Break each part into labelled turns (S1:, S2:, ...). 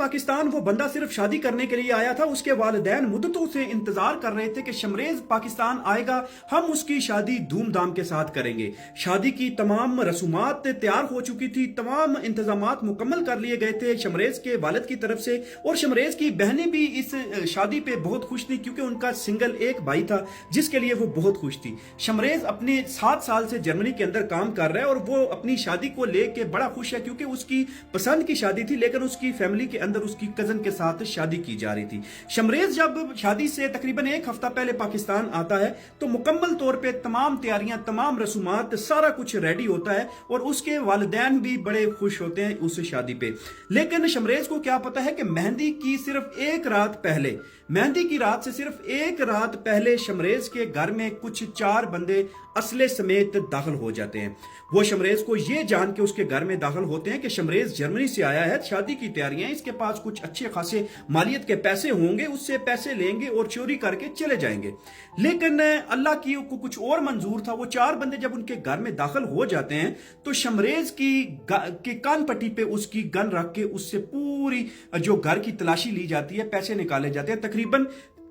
S1: पाकिस्तान वो बंदा सिर्फ शादी करने के लिए आया था। उसके वालिदैन मुद्दतों से इंतजार कर रहे थे कि शमरेज पाकिस्तान आएगा, हम उसकी शादी धूमधाम के साथ करेंगे। शादी की तमाम रसूमात तैयार हो चुकी थी, तमाम इंतजामात मुकम्मल कर लिए गए थे शमरेज के वालिद की तरफ से, और शमरेज की बहनें भी इस शादी पे बहुत खुश थी क्योंकि उनका सिंगल एक भाई था जिसके लिए वो बहुत खुश थी। शमरेज अपने 7 साल से जर्मनी के अंदर काम कर रहा है और वो अपनी शादी को लेके बड़ा खुश है क्योंकि उसकी पसंद की शादी थी, लेकिन उसकी फैमिली के अंदर उसकी कजन के साथ शादी की जा रही थी। शमरेज जब शादी से तकरीबन 1 हफ्ता पहले पाकिस्तान आता है तो मुकम्मल तौर पे तमाम तैयारियां, तमाम रसूमात, सारा कुछ रेडी होता है और उसके वालिदैन भी बड़े खुश होते हैं उस शादी पे। लेकिन शमरेज को क्या पता है कि मेहंदी की सिर्फ 1 रात पहले, मेहंदी की रात से सिर्फ 1 रात पहले शमरेज के घर में कुछ 4 बंदे असले समेत दाखिल हो जाते हैं। वो शमरेज को ये जान के उसके घर में दाखिल होते हैं कि शमरेज जर्मनी से आया है, शादी की तैयारियां, इसके पास कुछ अच्छे खासे मालियत के पैसे होंगे, उससे पैसे लेंगे और चोरी करके चले जाएंगे। लेकिन अल्लाह की को कुछ और मंजूर था। वो 4 बंदे जब उनके घर में दाखिल हो जाते हैं तो शमरेज की कान पट्टी पे उसकी गन रख के उससे पूरी जो घर की तलाशी ली जाती है, पैसे निकाले जाते हैं। तकरीबन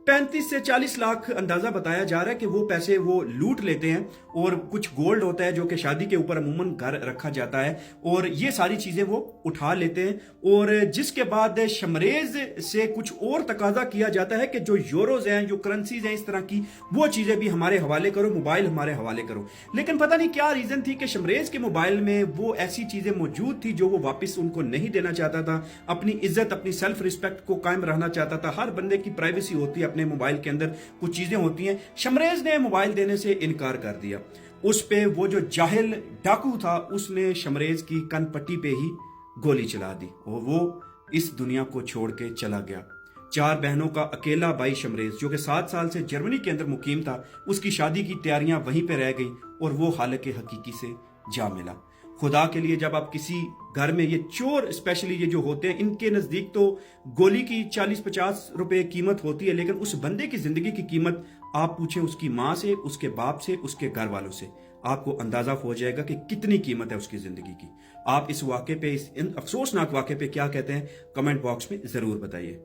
S1: 35 से 40 लाख अंदाजा बताया जा रहा है कि वो पैसे वो लूट लेते हैं, और कुछ गोल्ड होता है जो कि शादी के ऊपर अमूमन घर रखा जाता है, और ये सारी चीजें वो उठा लेते हैं। और जिसके बाद शमरेज से कुछ और तकाजा किया जाता है कि जो यूरोज हैं, जो करेंसीज हैं इस तरह की, वो चीजें भी हमारे हवाले करो, मोबाइल हमारे हवाले करो। लेकिन पता नहीं क्या रीजन थी कि शमरेज के मोबाइल में वो ऐसी चीजें मौजूद थी जो वो वापस उनको नहीं देना चाहता था। अपनी इज्जत, अपनी सेल्फ रिस्पेक्ट को कायम रहना चाहता था। हर बंदे की प्राइवेसी होती है, अपने मोबाइल के अंदर कुछ चीजें होती हैं। शमरेज ने मोबाइल देने से इनकार कर दिया। उस पे वो जो जाहिल डाकू था उसने शमरेज की कनपट्टी पे ही गोली चला दी और वो इस दुनिया को छोड़ के चला गया। 4 बहनों का अकेला भाई शमरेज, जो कि 7 साल से जर्मनी के अंदर मुकीम था, उसकी शादी की तैयारियां वहीं पे रह गई और वो हालत हकीकी से जा मिला। खुदा के लिए, जब आप किसी घर में, ये चोर स्पेशली ये जो होते हैं, इनके नजदीक तो गोली की 40-50 रुपए कीमत होती है, लेकिन उस बंदे की जिंदगी की कीमत आप पूछें उसकी माँ से, उसके बाप से, उसके घर वालों से, आपको अंदाजा हो जाएगा कि कितनी कीमत है उसकी जिंदगी की। आप इस वाक़े पे, इस अफसोसनाक वाक़े पे क्या कहते हैं, कमेंट बॉक्स में जरूर बताइए।